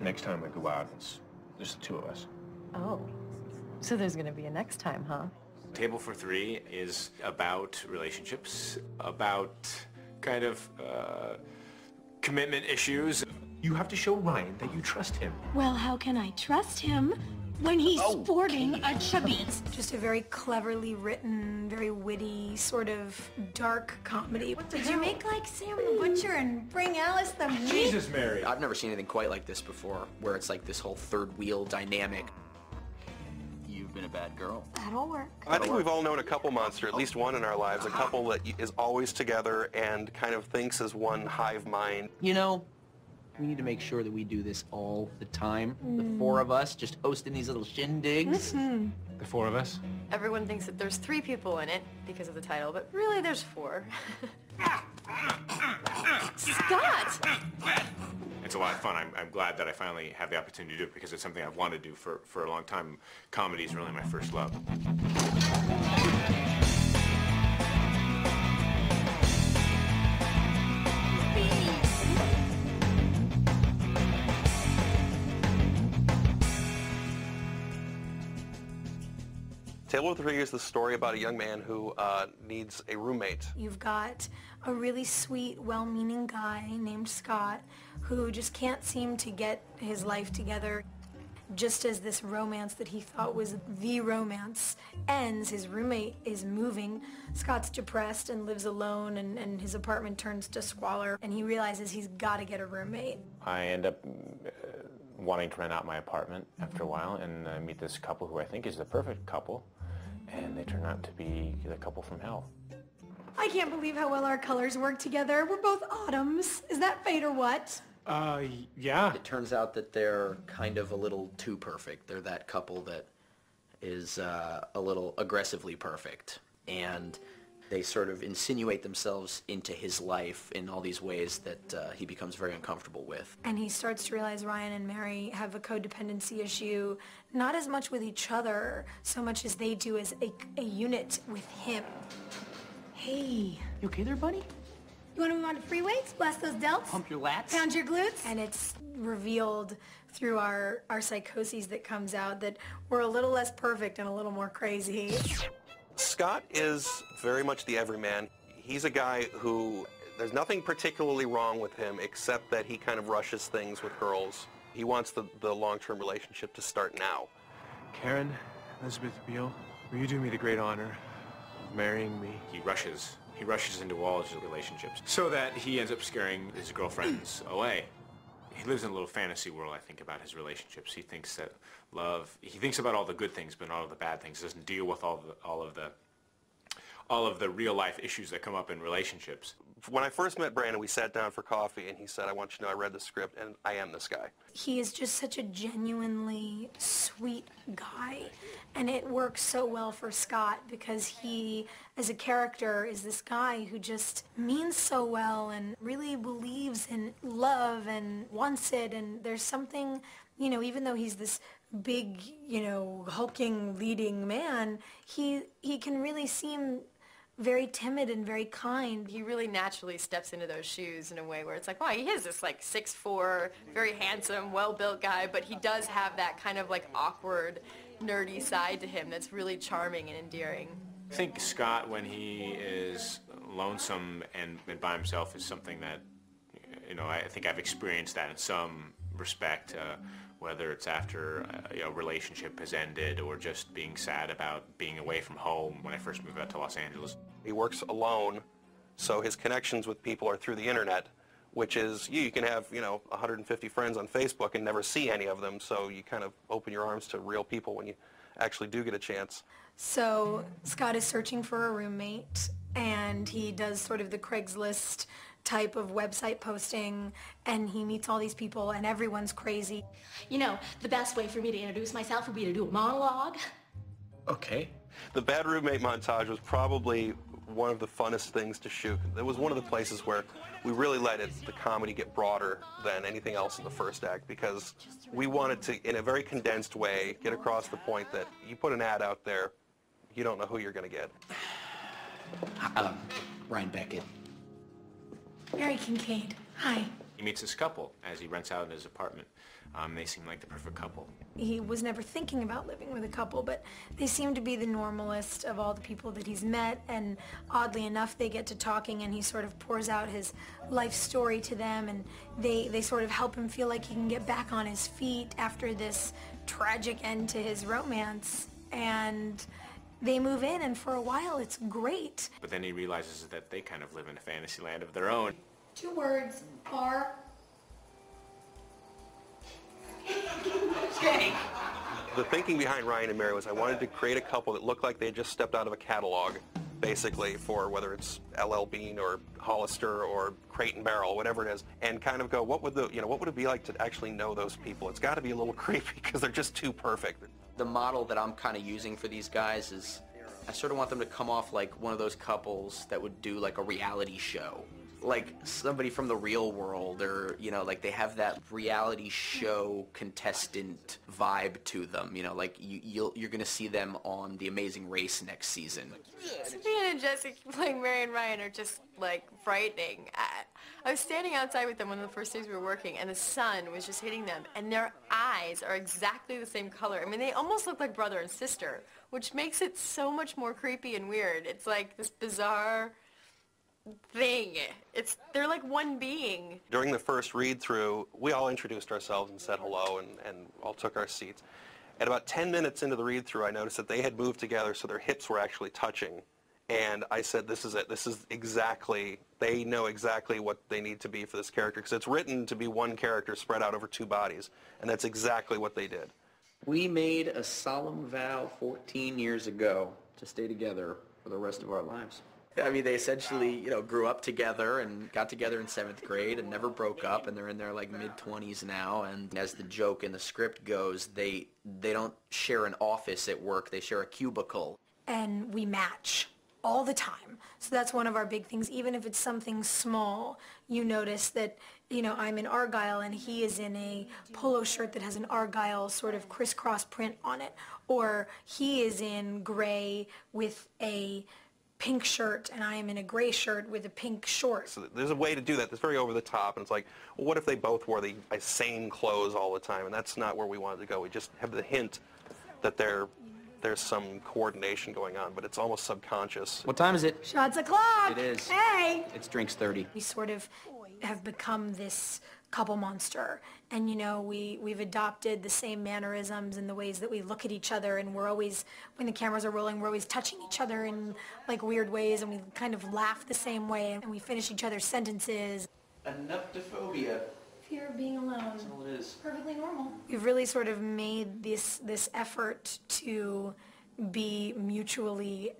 Next time we go out, it's just the two of us. Oh, so there's gonna be a next time, huh? Table for Three is about relationships, about kind of commitment issues. You have to show Ryan that you trust him. Well, how can I trust him when he's sporting a chubby? Just a very cleverly written, very witty, sort of dark comedy. Did you make like Sam the Butcher and bring Alice the meat? Jesus, Mary! I've never seen anything quite like this before, where it's like this whole third wheel dynamic. You've been a bad girl. That'll work. I think we've all known a couple monster, at least one in our lives, a couple that is always together and kind of thinks as one hive mind. You know, we need to make sure that we do this all the time. The four of us just hosting these little shindigs. The four of us? Everyone thinks that there's 3 people in it because of the title, but really there's 4. Scott! It's a lot of fun. I'm glad that I finally have the opportunity to do it because it's something I've wanted to do for a long time. Comedy is really my first love. Table for Three is the story about a young man who needs a roommate. You've got a really sweet, well-meaning guy named Scott who just can't seem to get his life together. Just as this romance that he thought was the romance ends, his roommate is moving. Scott's depressed and lives alone, and his apartment turns to squalor, and he realizes he's got to get a roommate. I end up wanting to rent out my apartment after a while, and I meet this couple who I think is the perfect couple, and they turn out to be the couple from hell. I can't believe how well our colors work together. We're both autumns. Is that fate or what? Yeah. It turns out that they're kind of a little too perfect. They're that couple that is a little aggressively perfect. And they sort of insinuate themselves into his life in all these ways that he becomes very uncomfortable with. And he starts to realize Ryan and Mary have a codependency issue, not as much with each other, so much as they do as a unit with him. Hey, you okay there, buddy? You want to move on to free weights? Blast those delts? Pump your lats? Pound your glutes? And it's revealed through our psychoses that comes out that we're a little less perfect and a little more crazy. Scott is very much the everyman. He's a guy who, there's nothing particularly wrong with him except that he kind of rushes things with girls. He wants the long-term relationship to start now. Karen, Elizabeth Beale, will you do me the great honor of marrying me? He rushes into all his relationships so that he ends up scaring his girlfriends away. He lives in a little fantasy world, I think, about his relationships. He thinks that he thinks about all the good things, but not all the bad things. He doesn't deal with all of the real life issues that come up in relationships. When I first met Brandon, we sat down for coffee, and he said, I want you to know I read the script, and I am this guy. He is just such a genuinely sweet guy, and it works so well for Scott because he, as a character, is this guy who just means so well and really believes in love and wants it, and there's something, you know, even though he's this big, you know, hulking leading man, he can really seem very timid and very kind. He really naturally steps into those shoes in a way where it's like, wow, he is this like 6'4", very handsome, well-built guy, but he does have that kind of like awkward, nerdy side to him that's really charming and endearing. I think Scott, when he is lonesome and by himself, is something that, you know, I think I've experienced that in some respect, whether it's after a relationship has ended or just being sad about being away from home when I first moved out to Los Angeles. He works alone, so his connections with people are through the internet, which is, you can have, you know, 150 friends on Facebook and never see any of them, so you kind of open your arms to real people when you actually do get a chance. So Scott is searching for a roommate, and he does sort of the Craigslist type of website posting, and he meets all these people, and everyone's crazy. You know, the best way for me to introduce myself would be to do a monologue. Okay. The Bad Roommate montage was probably one of the funnest things to shoot. It was one of the places where we really let the comedy get broader than anything else in the first act, because we wanted to, in a very condensed way, get across the point that you put an ad out there, you don't know who you're going to get. Ryan Beckett. Mary Kincaid. Hi. He meets this couple as he rents out his apartment. They seem like the perfect couple. He was never thinking about living with a couple, but they seem to be the normalest of all the people that he's met, and oddly enough, they get to talking and he sort of pours out his life story to them, and they sort of help him feel like he can get back on his feet after this tragic end to his romance. And they move in, and for a while it's great. But then he realizes that they kind of live in a fantasy land of their own. 2 words are... The thinking behind Ryan and Mary was I wanted to create a couple that looked like they had just stepped out of a catalog, basically, for whether it's LL Bean or Hollister or Crate and Barrel, whatever it is, and kind of go, what would it be like to actually know those people? It's got to be a little creepy because they're just too perfect. The model that I'm kind of using for these guys is I sort of want them to come off like one of those couples that would do like a reality show. Like somebody from the real world, or, you know, like they have that reality show contestant vibe to them, you know, like you're going to see them on The Amazing Race next season. Sophia and Jessica playing Mary and Ryan are just, like, frightening. I was standing outside with them one of the first days we were working, and the sun was just hitting them, and their eyes are exactly the same color. I mean, they almost look like brother and sister, which makes it so much more creepy and weird. It's like this bizarre thing. They're like one being. During the first read-through, we all introduced ourselves and said hello and all took our seats. At about 10 minutes into the read-through, I noticed that they had moved together so their hips were actually touching. And I said, this is it. This is exactly, they know exactly what they need to be for this character, because it's written to be one character spread out over 2 bodies, and that's exactly what they did. We made a solemn vow 14 years ago to stay together for the rest of our lives. I mean, they essentially, you know, grew up together and got together in 7th grade and never broke up, and they're in their, like, mid-20s now. And as the joke in the script goes, they don't share an office at work, they share a cubicle. And we match all the time. So that's one of our big things. Even if it's something small, you notice that, you know, I'm in Argyle and he is in a polo shirt that has an Argyle sort of crisscross print on it. Or he is in gray with a pink shirt and I am in a gray shirt with a pink short. So there's a way to do that that's very over the top, and it's like, well, what if they both wore the same clothes all the time? And that's not where we wanted to go. We just have the hint that there's some coordination going on, but it's almost subconscious. What time is it? Shots o'clock! It is. Hey! It's drinks 30. We sort of have become this couple monster, and, you know, we've adopted the same mannerisms and the ways that we look at each other, and we're always, when the cameras are rolling, we're always touching each other in, like, weird ways, and we kind of laugh the same way, and we finish each other's sentences. Anuptophobia. Fear of being alone. That's all it is. Perfectly normal. We've really sort of made this effort to be mutually